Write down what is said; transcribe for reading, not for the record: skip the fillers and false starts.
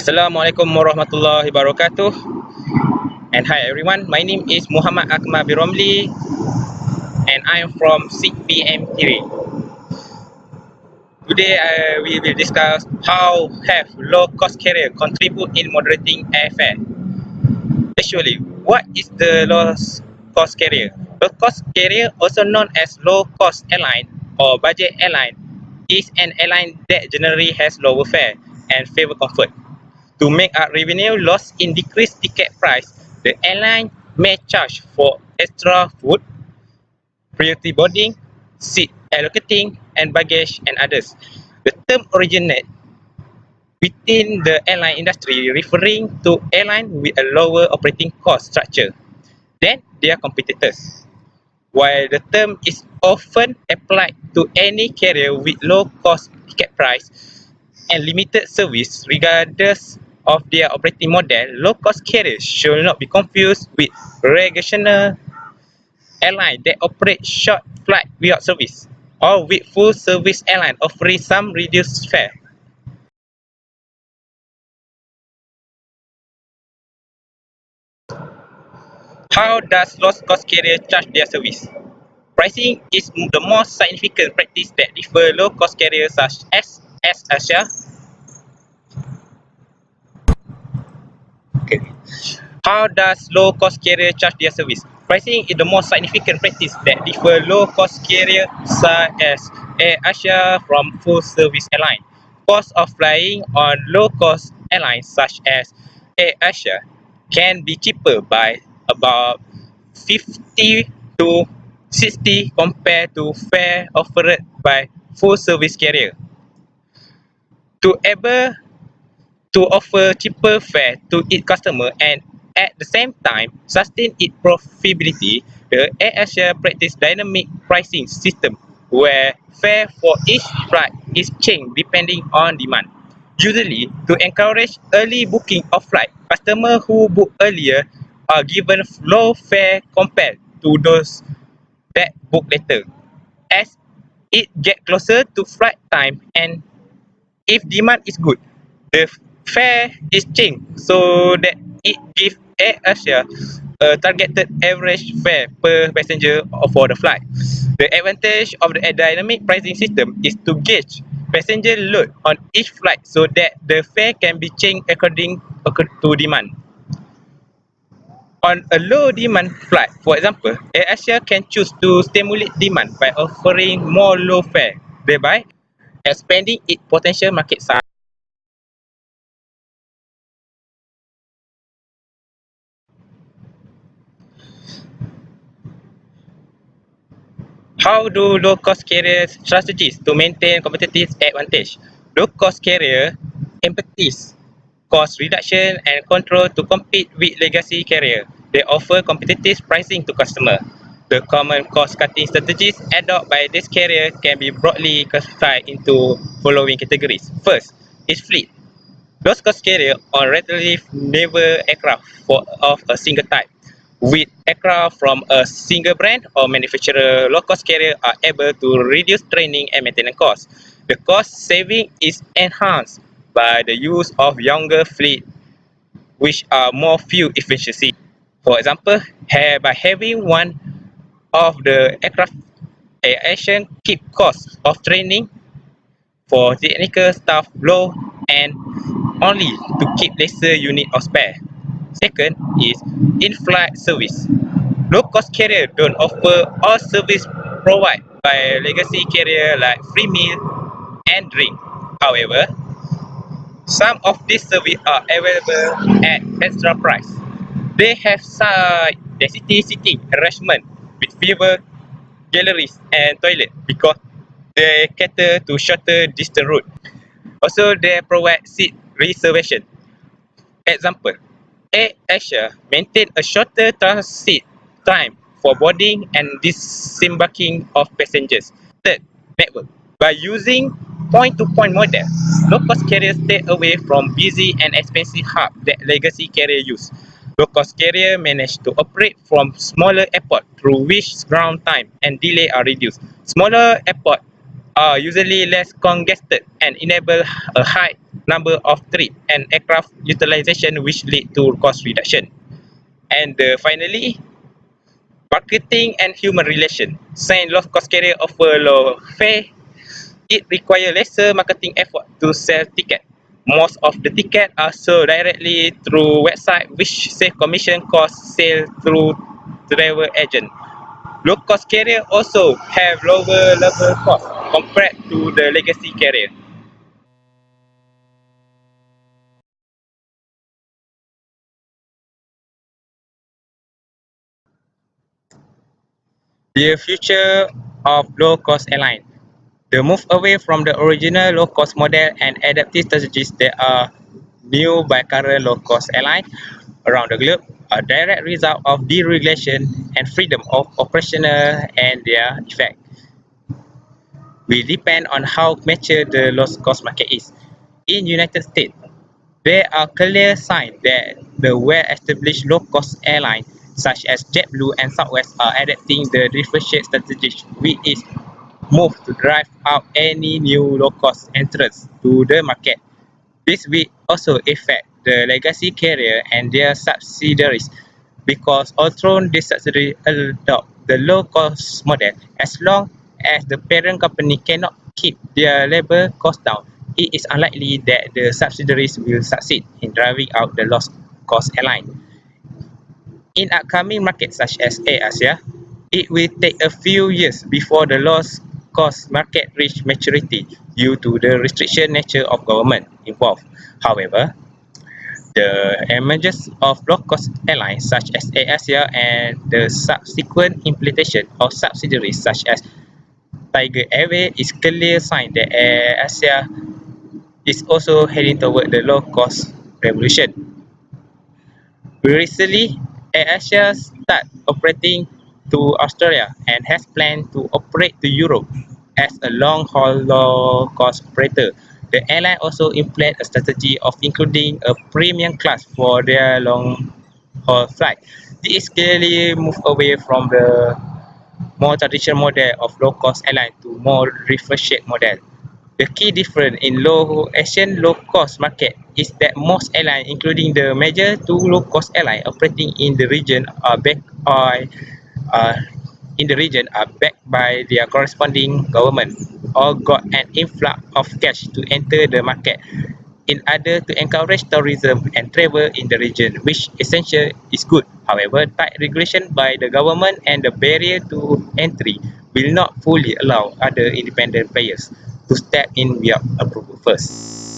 Assalamualaikum warahmatullahi wabarakatuh. And hi everyone, my name is Muhammad AKMAL bin ROMLI and I am from CPM Kiri. Today we will discuss how have low cost carrier contribute in moderating airfare. Actually, what is the low cost carrier? Low cost carrier, also known as low cost airline or budget airline, is an airline that generally has lower fare and favor comfort. To make up revenue loss in decreased ticket price, the airline may charge for extra food, priority boarding, seat allocating, and baggage and others. The term originates within the airline industry, referring to airlines with a lower operating cost structure than their competitors. While the term is often applied to any carrier with low cost ticket price and limited service regardless of their operating model, low-cost carriers should not be confused with regional airlines that operate short flight without service, or with full-service airlines offering some reduced fare. How does low-cost carrier charge their service? Pricing is the most significant practice that differ low-cost carriers such as Asia. Okay. How does low-cost carrier charge their service? Pricing is the most significant practice that differ low-cost carrier such as AirAsia from full-service airline. Cost of flying on low-cost airlines such as AirAsia can be cheaper by about 50 to 60 compared to fare offered by full-service carrier. To able to offer cheaper fare to its customer and at the same time sustain its profitability, the AirAsia practice dynamic pricing system where fare for each flight is changed depending on demand. Usually, to encourage early booking of flight, customers who book earlier are given low fare compared to those that book later. As it gets closer to flight time and if demand is good, the fare is changed so that it gives AirAsia a targeted average fare per passenger for the flight. The advantage of the dynamic pricing system is to gauge passenger load on each flight so that the fare can be changed according to demand. On a low demand flight, for example, AirAsia can choose to stimulate demand by offering more low fare, thereby expanding its potential market size. How do low-cost carriers strategies to maintain competitive advantage? Low-cost carrier empathize cost reduction and control to compete with legacy carrier. They offer competitive pricing to customer. The common cost-cutting strategies adopted by this carrier can be broadly classified into following categories. First is fleet. Low-cost carrier on relatively naval aircraft of a single type. With aircraft from a single brand or manufacturer, low-cost carriers are able to reduce training and maintenance costs. The cost saving is enhanced by the use of younger fleet, which are more fuel efficiency. For example, by having one of the aircraft aviation keep costs of training for technical staff low and only to keep lesser unit of spare. Second is in-flight service. Low-cost carrier don't offer all service provided by legacy carrier like free meal and drink. However, some of these services are available at extra price. They have side density seating arrangement with fewer galleries and toilet because they cater to shorter distance route. Also, they provide seat reservation. Example, AirAsia maintain a shorter transit time for boarding and disembarking of passengers. Third, network. By using point-to-point model, low-cost carriers stay away from busy and expensive hubs that legacy carriers use. Low-cost carriers manage to operate from smaller airports through which ground time and delay are reduced. Smaller airports are usually less congested and enable a high number of trips and aircraft utilization, which lead to cost reduction. And finally, marketing and human relation. Since low-cost carrier offer low fare, it requires lesser marketing effort to sell tickets. Most of the tickets are sold directly through website, which save commission costs sale through travel agent. Low-cost carrier also have lower level cost compared to the legacy carrier. The future of low-cost airline. The move away from the original low-cost model and adaptive strategies that are new by current low-cost airlines around the globe, a direct result of deregulation and freedom of operational and their effect. We depend on how mature the low-cost market is. In United States, there are clear signs that the well-established low-cost airlines such as JetBlue and Southwest are adapting the differentiated strategies, which is move to drive out any new low-cost entrants to the market. This will also affect the legacy carrier and their subsidiaries because although the subsidiaries adopt the low-cost model, as long as the parent company cannot keep their labor costs down, it is unlikely that the subsidiaries will succeed in driving out the low-cost airline. In upcoming markets such as Asia, it will take a few years before the low-cost market reach maturity due to the restriction nature of government involved. However, the emergence of low-cost airlines such as Asia and the subsequent implementation of subsidiaries such as Tiger Airways is clear sign that Asia is also heading toward the low-cost revolution. Recently, AirAsia started operating to Australia and has planned to operate to Europe as a long-haul low-cost operator. The airline also employed a strategy of including a premium class for their long-haul flight. This clearly move away from the more traditional model of low-cost airline to more differentiated model. The key difference in low Asian low-cost market is that most airlines, including the major two low-cost airlines operating uh, in the region, are backed by their corresponding government or got an influx of cash to enter the market in order to encourage tourism and travel in the region, which essentially is good. However, tight regulation by the government and the barrier to entry will not fully allow other independent players to step in without approval first.